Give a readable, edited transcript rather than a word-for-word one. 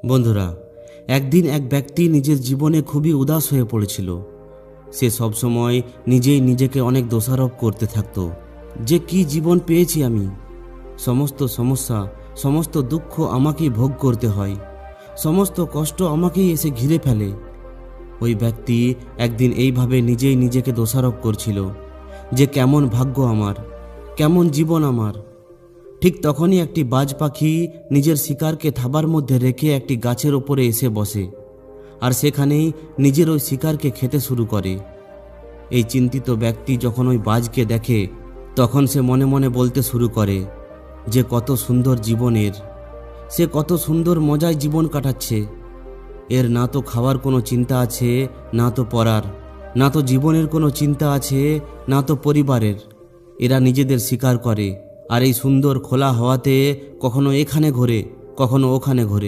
বন্ধুরা, একদিন এক ব্যক্তি নিজের জীবনে খুবই উদাস হয়ে পড়েছিল। সে সবসময় নিজেই নিজেকে অনেক দোষারোপ করতে থাকতো যে কি জীবন পেয়েছি আমি, সমস্ত সমস্যা, সমস্ত দুঃখ আমাকেই ভোগ করতে হয়, সমস্ত কষ্ট আমাকেই এসে ঘিরে ফেলে। ওই ব্যক্তি একদিন এইভাবে নিজেই নিজেকে দোষারোপ করছিল যে কেমন ভাগ্য আমার, কেমন জীবন আমার। ঠিক তখনই একটি বাজ পাখি নিজের শিকারকে থাবার মধ্যে রেখে একটি গাছের ওপরে এসে বসে, আর সেখানেই নিজের ওই শিকারকে খেতে শুরু করে। এই চিন্তিত ব্যক্তি যখন ওই বাজকে দেখে, তখন সে মনে মনে বলতে শুরু করে যে কত সুন্দর জীবনের, সে কত সুন্দর মজায় জীবন কাটাচ্ছে। এর না তো খাওয়ার কোনো চিন্তা আছে, না তো পড়ার, না তো জীবনের কোনো চিন্তা আছে, না তো পরিবারের। এরা নিজেদের শিকার করে, আর এই সুন্দর খোলা হাওয়াতে কখনো এখানে ঘোরে, কখনো ওখানে ঘোরে।